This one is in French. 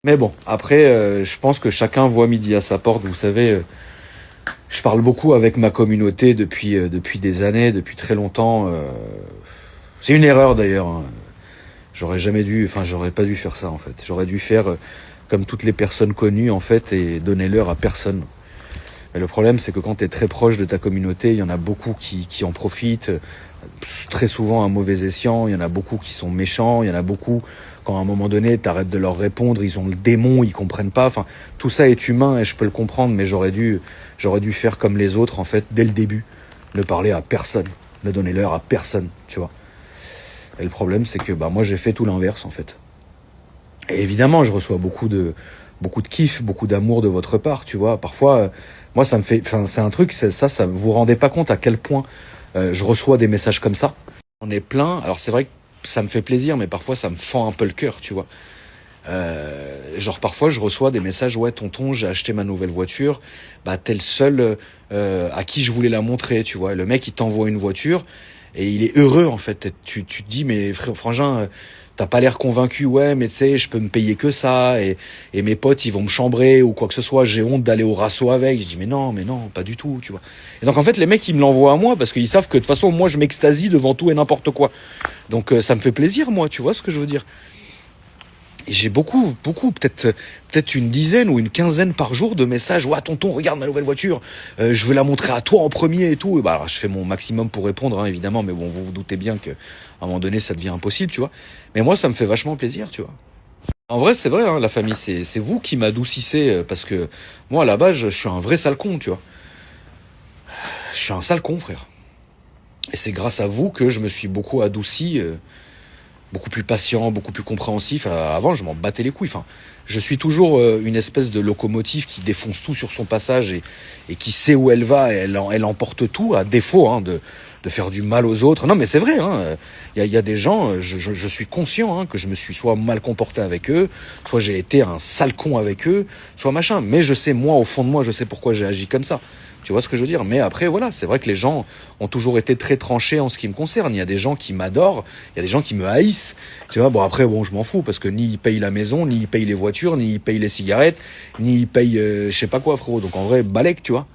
Mais bon, après, je pense que chacun voit midi à sa porte. Vous savez, je parle beaucoup avec ma communauté depuis des années, depuis très longtemps. C'est une erreur d'ailleurs, hein. J'aurais pas dû faire ça en fait. J'aurais dû faire comme toutes les personnes connues en fait et donner l'heure à personne. Mais le problème, c'est que quand tu es très proche de ta communauté, il y en a beaucoup qui en profitent, très souvent à mauvais escient. Il y en a beaucoup qui sont méchants. Il y en a beaucoup, quand à un moment donné, tu arrêtes de leur répondre, ils ont le démon, ils comprennent pas. Enfin, tout ça est humain et je peux le comprendre, mais j'aurais dû faire comme les autres, en fait, dès le début. Ne parler à personne, ne donner l'heure à personne, tu vois. Et le problème, c'est que moi, j'ai fait tout l'inverse, en fait. Et évidemment, je reçois beaucoup de kiff, beaucoup d'amour de votre part, tu vois. Parfois, moi, ça me fait, enfin, c'est un truc, ça vous rendez pas compte à quel point je reçois des messages comme ça. On est plein. Alors c'est vrai que ça me fait plaisir, mais parfois ça me fend un peu le cœur, tu vois. Genre parfois je reçois des messages, ouais tonton, j'ai acheté ma nouvelle voiture, bah t'es le seul à qui je voulais la montrer, tu vois. Et le mec il t'envoie une voiture et il est heureux en fait. Tu te dis mais frangin, t'as pas l'air convaincu, ouais mais tu sais je peux me payer que ça et mes potes ils vont me chambrer ou quoi que ce soit, j'ai honte d'aller au rasso avec. Je dis mais non pas du tout, tu vois. Et donc en fait les mecs ils me l'envoient à moi parce qu'ils savent que de toute façon moi je m'extasie devant tout et n'importe quoi. Donc ça me fait plaisir moi, tu vois ce que je veux dire. Et j'ai beaucoup, peut-être une dizaine ou une quinzaine par jour de messages. Ouais, tonton, regarde ma nouvelle voiture. Je veux la montrer à toi en premier et tout. Et bah, alors, je fais mon maximum pour répondre, hein, évidemment. Mais bon, vous vous doutez bien qu'à un moment donné, ça devient impossible, tu vois. Mais moi, ça me fait vachement plaisir, tu vois. En vrai, c'est vrai, hein, la famille, c'est vous qui m'adoucissez. Parce que moi, à la base, je suis un vrai sale con, tu vois. Je suis un sale con, frère. Et c'est grâce à vous que je me suis beaucoup adouci. Beaucoup plus patient, beaucoup plus compréhensif. Avant, je m'en battais les couilles. Enfin, je suis toujours une espèce de locomotive qui défonce tout sur son passage et qui sait où elle va et elle emporte tout, à défaut de faire du mal aux autres. Non, mais c'est vrai. Il y a des gens, je suis conscient que je me suis soit mal comporté avec eux, soit j'ai été un sale con avec eux, soit machin. Mais je sais, moi, au fond de moi, je sais pourquoi j'ai agi comme ça. Tu vois ce que je veux dire? Mais après, voilà, c'est vrai que les gens ont toujours été très tranchés en ce qui me concerne. Il y a des gens qui m'adorent, il y a des gens qui me haïssent. Tu vois, bon après, bon, je m'en fous parce que ni ils payent la maison, ni ils payent les voitures, ni ils payent les cigarettes, ni ils payent je sais pas quoi, frérot. Donc en vrai, balèque, tu vois.